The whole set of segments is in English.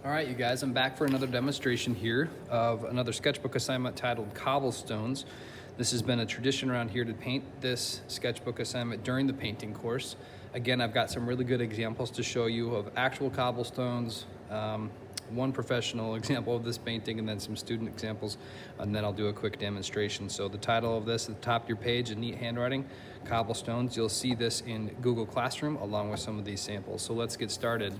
All right, you guys, I'm back for another demonstration here of another sketchbook assignment titled Cobblestones. This has been a tradition around here to paint this sketchbook assignment during the painting course. Again, I've got some really good examples to show you of actual cobblestones, one professional example of this painting, and then some student examples, and then I'll do a quick demonstration. So the title of this at the top of your page in neat handwriting, Cobblestones. You'll see this in Google Classroom along with some of these samples. So let's get started.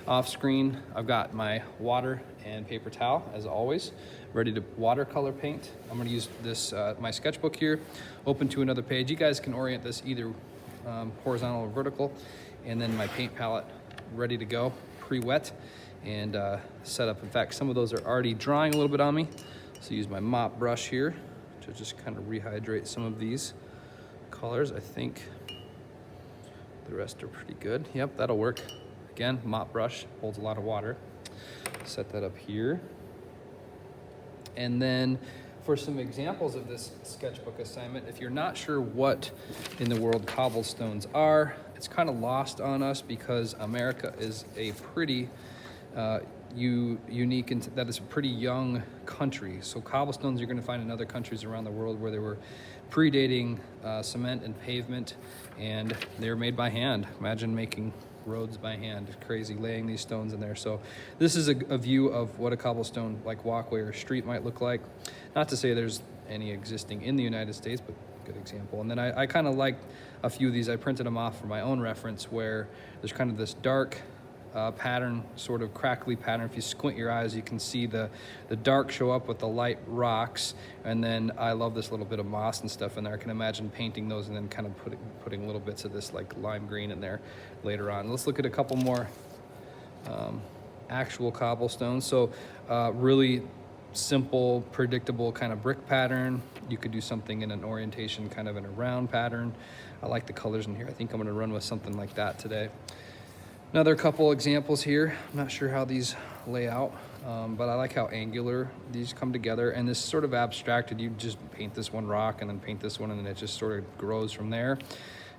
Off screen, I've got my water and paper towel, as always, ready to watercolor paint. I'm gonna use this, my sketchbook here, open to another page. You guys can orient this either horizontal or vertical, and then my paint palette ready to go, pre-wet and set up. In fact, some of those are already drying a little bit on me, so use my mop brush here to just kind of rehydrate some of these colors. I think the rest are pretty good. Yep, that'll work. Again, mop brush holds a lot of water. Set that up here. And then for some examples of this sketchbook assignment, if you're not sure what in the world cobblestones are, it's kind of lost on us because America is a pretty unique, and that is a pretty young country. So cobblestones you're going to find in other countries around the world where they were predating cement and pavement, and they were made by hand. Imagine making roads by hand. It's crazy, laying these stones in there. So this is a view of what a cobblestone like walkway or street might look like. Not to say there's any existing in the United States, but good example. And then I kind of like a few of these. I printed them off for my own reference, where there's kind of this dark pattern, sort of crackly pattern. If you squint your eyes, you can see the dark show up with the light rocks. And then I love this little bit of moss and stuff in there. I can imagine painting those and then kind of putting little bits of this like lime green in there later on. Let's look at a couple more actual cobblestones. So really simple, predictable kind of brick pattern. You could do something in an orientation, kind of in a round pattern. I like the colors in here. I think I'm gonna run with something like that today. Another couple examples here. I'm not sure how these lay out, but I like how angular these come together. And this sort of abstracted, you just paint this one rock and then paint this one, and then it just sort of grows from there.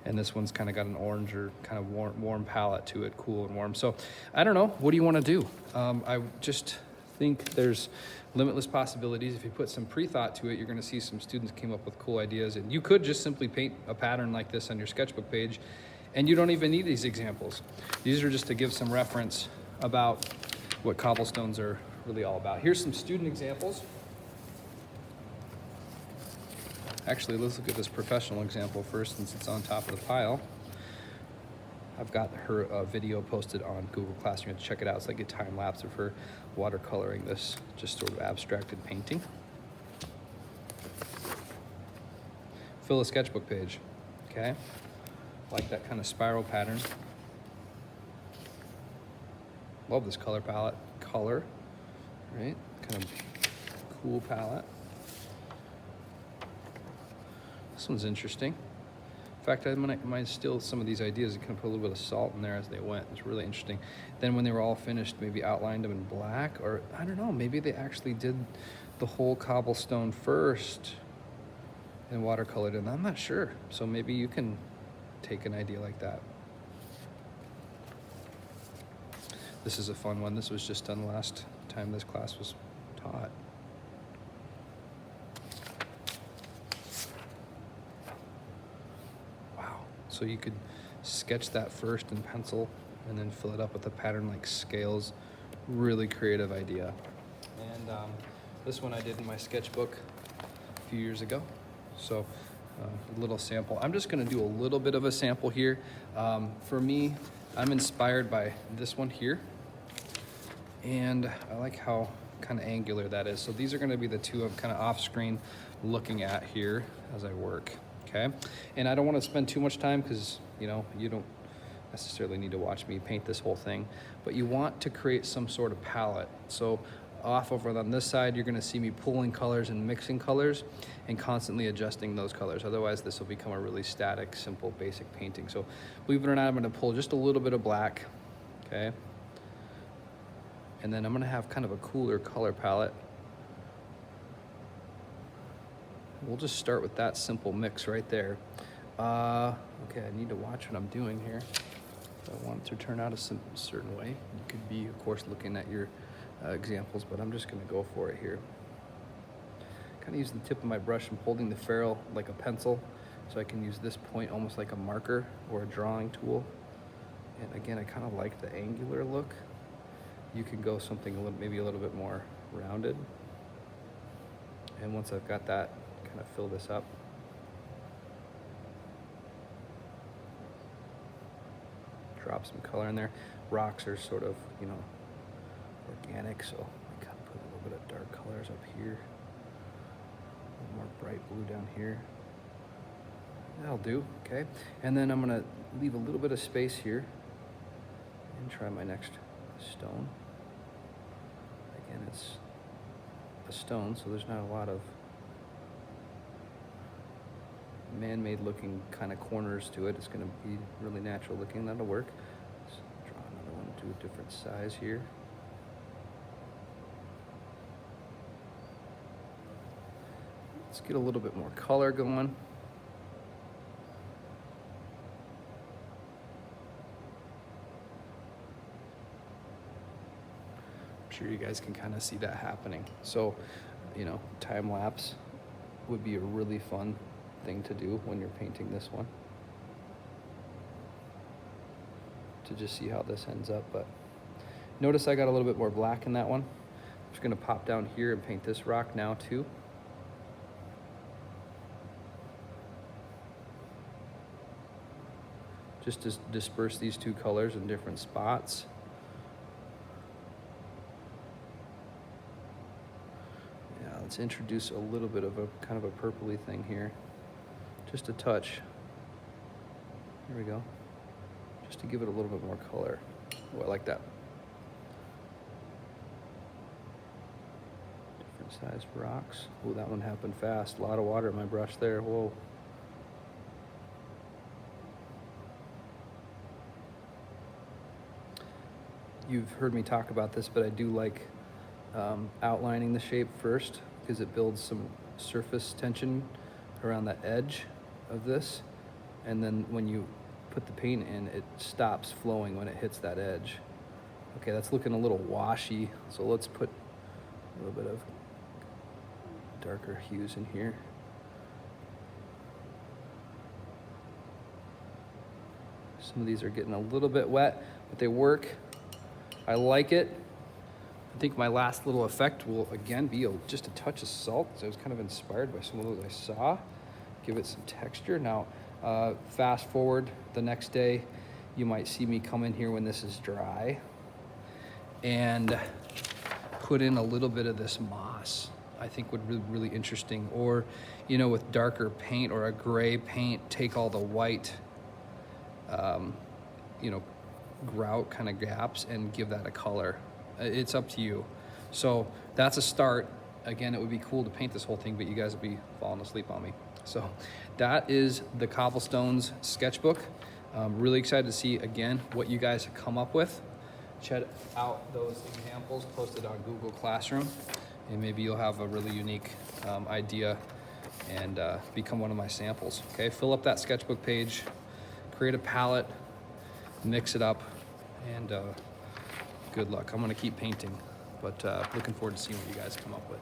And this one's kind of got an orange or kind of warm palette to it, cool and warm. So I don't know, what do you want to do? I just think there's limitless possibilities. If you put some pre-thought to it, you're going to see some students came up with cool ideas. And you could just simply paint a pattern like this on your sketchbook page, and you don't even need these examples. These are just to give some reference about what cobblestones are really all about. Here's some student examples. Actually, let's look at this professional example first, since it's on top of the pile. I've got her video posted on Google Classroom. You have to check it out. It's like a time lapse of her watercoloring this just sort of abstracted painting. Fill a sketchbook page, okay? Like that kind of spiral pattern. Love this color palette. Color, right? Kind of cool palette. This one's interesting. In fact, I might steal some of these ideas and kind of put a little bit of salt in there as they went. It's really interesting. Then when they were all finished, maybe outlined them in black, or I don't know, maybe they actually did the whole cobblestone first and watercolored it. I'm not sure. So maybe you can take an idea like that. This is a fun one. This was just done last time this class was taught. Wow. So you could sketch that first in pencil and then fill it up with a pattern like scales. Really creative idea. And this one I did in my sketchbook a few years ago. So a little sample. I'm just going to do a little bit of a sample here. For me, I'm inspired by this one here, and I like how kind of angular that is. So these are going to be the two I'm kind of off screen looking at here as I work. Okay, and I don't want to spend too much time because you don't necessarily need to watch me paint this whole thing, but you want to create some sort of palette. So off over on this side, you're going to see me pulling colors and mixing colors and constantly adjusting those colors. Otherwise, this will become a really static, simple, basic painting. So believe it or not, I'm going to pull just a little bit of black, okay? And then I'm going to have kind of a cooler color palette. We'll just start with that simple mix right there. Okay, I need to watch what I'm doing here. If I want it to turn out a certain way. You could be, of course, looking at your examples, but I'm just gonna go for it here. Kind of using the tip of my brush and holding the ferrule like a pencil, so I can use this point almost like a marker or a drawing tool. And again, I kind of like the angular look. You can go something maybe a little bit more rounded. And once I've got that, kind of fill this up. Drop some color in there. Rocks are sort of, you know, organic, so I kind of put a little bit of dark colors up here. A little more bright blue down here. That'll do, okay? And then I'm gonna leave a little bit of space here and try my next stone. Again, it's a stone, so there's not a lot of man-made looking kind of corners to it. It's gonna be really natural looking. That'll work. Let's draw another one to a different size here. Let's get a little bit more color going. I'm sure you guys can kind of see that happening. So, you know, time lapse would be a really fun thing to do when you're painting this one, to just see how this ends up. But notice I got a little bit more black in that one. I'm just gonna pop down here and paint this rock now too. Just to disperse these two colors in different spots. Yeah, let's introduce a little bit of a kind of a purpley thing here. Just a touch. Here we go. Just to give it a little bit more color. Oh, I like that. Different sized rocks. Oh, that one happened fast. A lot of water in my brush there. Whoa. You've heard me talk about this, but I do like outlining the shape first because it builds some surface tension around the edge of this, and then when you put the paint in, it stops flowing when it hits that edge. Okay, that's looking a little washy, so let's put a little bit of darker hues in here. Some of these are getting a little bit wet, but they work. I like it. I think my last little effect will again be just a touch of salt. So I was kind of inspired by some of those I saw. Give it some texture. Now, fast forward the next day, you might see me come in here when this is dry and put in a little bit of this moss. I think would be really interesting. Or, you know, with darker paint or a gray paint, take all the white, you know, grout kind of gaps and give that a color. It's up to you. So that's a start. Again, it would be cool to paint this whole thing, but you guys would be falling asleep on me. So that is the Cobblestones sketchbook. I'm really excited to see, again, what you guys have come up with. Check out those examples posted on Google Classroom, and maybe you'll have a really unique idea and become one of my samples. Okay, fill up that sketchbook page, create a palette, mix it up, and good luck. I'm gonna keep painting, but looking forward to seeing what you guys come up with.